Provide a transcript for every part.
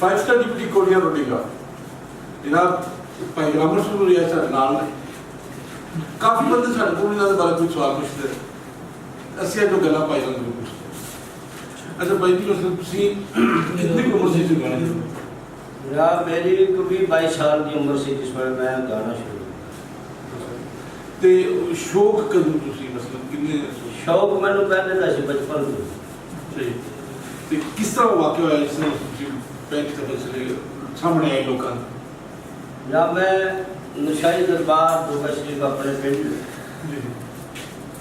5 star deputy Kodia रोटीगा जनाब भाई grammar शुरू रिया सर नाल काफी बंदे साडे कोल इन्हां दे बारे कोई सवाल पुछदे ਅਸੀਂ ਜੋ ਗੱਲਾਂ ਪਾਈ ਜਾਂਦੇ ਨੇ ਪੁੱਛਦੇ ਅੱਛਾ ਬਾਈ ਜੀ ਮਸਲ ਤੁਸੀਂ ਕਿੰਨੀ ਉਮਰ ਸੀ ਤੁਸੀਂ ਗਾਣੇ मेरा मेरी कभी 22 साल की उम्र से जिस पर मैं गाना शुरू ਤੇ ਸ਼ੌਕ ਕਦੋਂ ਤੁਸੀਂ ਮਸਲ ਕਿੰਨੇ शौक मैंने पहले था सी बचपन से ਸਹੀ ਤੇ ਕਿਸ ਤਰ੍ਹਾਂ ਵਾਕਿਆ ਹੋਇਆ ਇਸ ਨੂੰ ਤੁਸੀਂ ਪਹਿਲੀ ਦਫਾ ਚਲੇ ਸਾਹਮਣੇ ਆਏ ਲੋਕਾਂ या मैं नशाई दरबार दुर्गा शरीफ अपने पिंड ਜੀ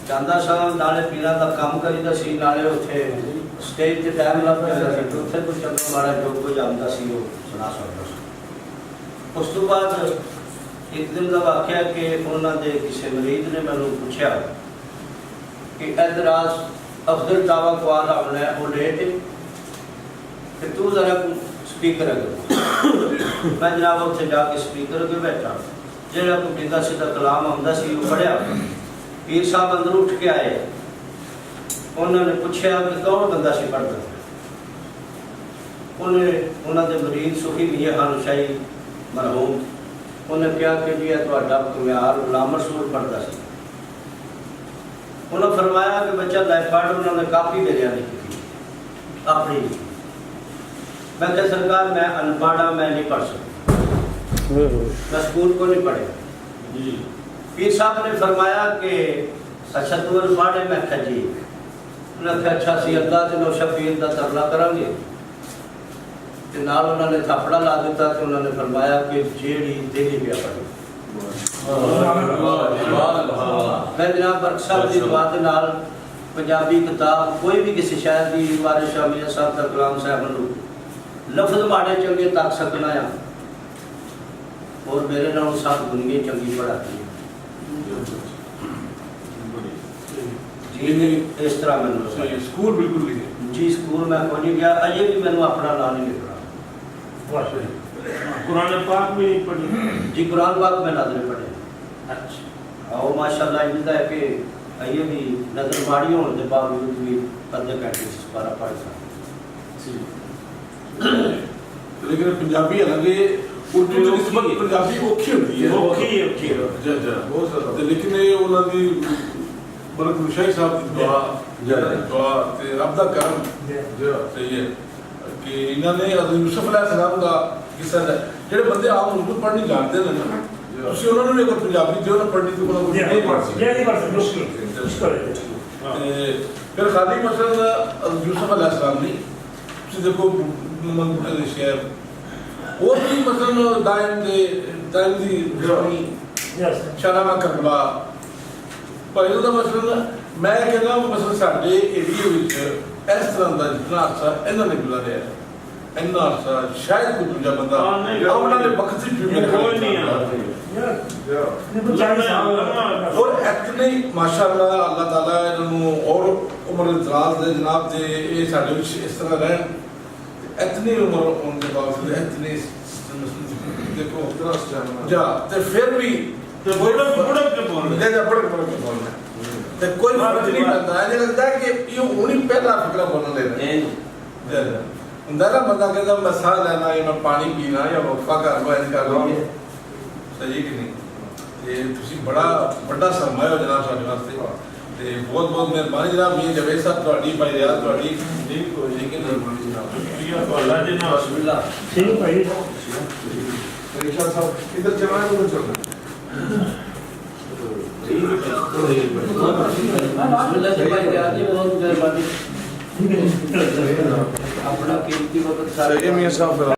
ਜਾਂਦਾ ਸਾਂ ਨਾਲੇ ਪੀਰਾਂ ਦਾ ਕੰਮ ਕਰੀਦਾ ਸੀ ਨਾਲੇ ਉੱਥੇ ਸਟੇਜ ਤੇ ਟਾਈਮ ਲੱਗ ਜਾਂਦਾ ਸੀ ਉੱਥੇ ਕੋਈ ਚੰਗਾ ਮਾੜਾ ਜੋ ਕੋਈ ਆਉਂਦਾ ਸੀ ਉਹ ਸੁਣਾ ਸਕਦਾ ਸੀ। ਉਸ ਤੋਂ ਬਾਅਦ ਇੱਕ ਦਿਨ ਦਾ ਵਾਕਿਆ ਕਿ ਉਹਨਾਂ ਦੇ ਕਿਸੇ ਮਰੀਜ਼ ਨੇ ਮੈਨੂੰ ਪੁੱਛਿਆ ਕਿ ਐਤਰਾਜ਼ ਅਫਜ਼ਲ ਦਾਵਾ ਕਵਾਲ ਆਪਣਾ ਉਹ ਲੇਟ ਕਿ ਤੂੰ ਜ਼ਰਾ ਸਪੀਕਰ ਅਗਰ ਮੈਂ ਜਨਾਬ ਉੱਥੇ ਜਾ ਕੇ ਸਪੀਕਰ ਅੱਗੇ ਬੈਠਾ ਜਿਹੜਾ ਕੋਈ ਬਿੰਦਾ ਸਿੱਧਾ ਕਲਾਮ ਆਉਂਦਾ ਸੀ ਉਹ ਪੜਿਆ पीर साहब अंदर उठ के आए उन्होंने पूछा कि कौन बंदा सी पढ़ता उन्होंने मरीज सुखी मियां खान शाही मरहूम उन्हें क्या कि जी तुहाडा कुम्यार गुलाम रसूल पढ़ता सी उन्होंने फरमाया कि बच्चा लै पढ़ उन्होंने कापी मेरे लिखी अपनी मैं क्या सरकार मैं अनपढ़ हाँ मैं नहीं पढ़ सकता मैं स्कूल को नहीं पढ़े ਜੀ पीर साहब ने फरमाया कि अच्छा तू पढ़े मैं आख्या जी उन्हें आख्या अच्छा सी अल्लाह ते नो शबीर का तरला करांगे ते नाल उन्होंने थापड़ा ला दिता तो उन्होंने फरमाया कि जेड़ी तेरी पिया पढ़ी मैं जनाब बरक साहब की दुआ के नाल पंजाबी किताब कोई भी किसी शायर की वारिस शाह मियां साहब का कलाम साहब नूं लफ्ज माड़े चंगे तक सकना है और मेरे नालों साथ दुनिया चंगी पढ़ाती है जी इस तरह मैंने ਸਹੀ ਸਕੂਲ ਬਿਲਕੁਲ ਨਹੀਂ जी स्कूल मैं कोई नहीं गया अजे भी मैंने अपना नाम नहीं लिखना कुरान पाक में नहीं पढ़ी जी कुरान पाक में नाज़िल पढ़े अच्छा और माशाल्लाह इनका है कि अजे भी नज़र माड़ी होने के बावजूद भी अद्धे घंटे बारह पढ़ सकता लेकिन पंजाबी अलग है उर्दू ਦੀ ਨਿਸਬਤ ਪੰਜਾਬੀ ਔਖੀ ਹੁੰਦੀ ਹੈ औखी ਜੀ ਬਹੁਤ ਜ਼ਿਆਦਾ ਤੇ ਲੇਕਿਨ ਇਹ ਉਹਨਾਂ ਦੀ ਬਰਕ ਮੁਸ਼ਾਈ ਸਾਹਿਬ ਦੀ ਦੁਆ ਤੇ ਰੱਬ ਦਾ ਕਰਮ ਸਹੀ ਹੈ ਕਿ ਇਹਨਾਂ ਨੇ ਹਜ਼ਰਤ ਯੂਸੁਫ अलैहिस्सलाम ਦਾ ਕਿੱਸਾ ਜਿਹੜੇ ਬੰਦੇ ਆਮ ਉਰਦੂ ਪੜ੍ਹਨੀ ਜਾਣਦੇ ਨੇ ਨਾ ਤੁਸੀਂ ਉਹਨਾਂ ਨੂੰ ਵੀ ਅਗਰ ਪੰਜਾਬੀ ਦਿਓ ਨਾ ਪੜ੍ਹਨੀ ਤੋਂ ਕੋਈ ਨਹੀਂ ਪੜ੍ਹ ਸਕਦੇ ਮੁਸ਼ਕਿਲ ਤੇ ਫਿਰ ਖਾਲੀ ਮਸਲਨ ਹਜ਼ਰਤ ਯੂਸੁਫ अलैहिस्सलाम ਨਹੀਂ ਤੁਸੀਂ ਦੇਖੋ ਮੰਗੂਟੇ ਦੇ ਸ਼ਹਿਰ और भी मतलब दायम दी शाहनामा करबला पहले तो मतलब मैं कहना मतलब साडे एरिया विच इस तरह का जितना अरसा इन्हां ने गुजारिया है इन्ना अरसा शायद कोई दूजा बंदा उन्हां ने वक्त से कोई नहीं और इतने माशाअल्लाह अल्लाह ताला इन्हों और उम्र दराज दे जनाब दे ये साडे विच इस तरह रहन इतनी उम्र होने के बावजूद इतनी देखो जा तो फिर भी तो कोई फर्क नहीं पड़ता है लगता है कि ये उन्हीं पहला फिक्र बोलने लेना अंदर बंदा कहता मैं साह लेना या मैं पानी पीना या वक्फा कर लो सही कि नहीं ये तुसी बड़ा बड़ा सरमाया हो जनाब साडे वास्ते ਤੇ ਬਹੁਤ ਬਹੁਤ ਮਿਹਰਬਾਨੀ ਜਨਾਬ ਮੀਆਂ ਜਵੇਦ ਸਾਹਿਬ ਤੁਹਾਡੀ ਭਾਈ ਰਿਆਜ਼ ਤੁਹਾਡੀ ਜੀ ਕੋਈ ਲੇਕਿਨ ਮਿਹਰਬਾਨੀ ਜਨਾਬ ਸ਼ੁਕਰੀਆ ਤੁਹਾਡਾ ਜੀ ਨਾ ਬਿਸਮਿਲ੍ਲਾ ठीक भाई परीक्षा साहब इधर चलना है उधर चलना बिस्मिल्लाह जी भाई रियाज जी बहुत मेहरबानी अपना कीमती वक्त सारे मियां साहब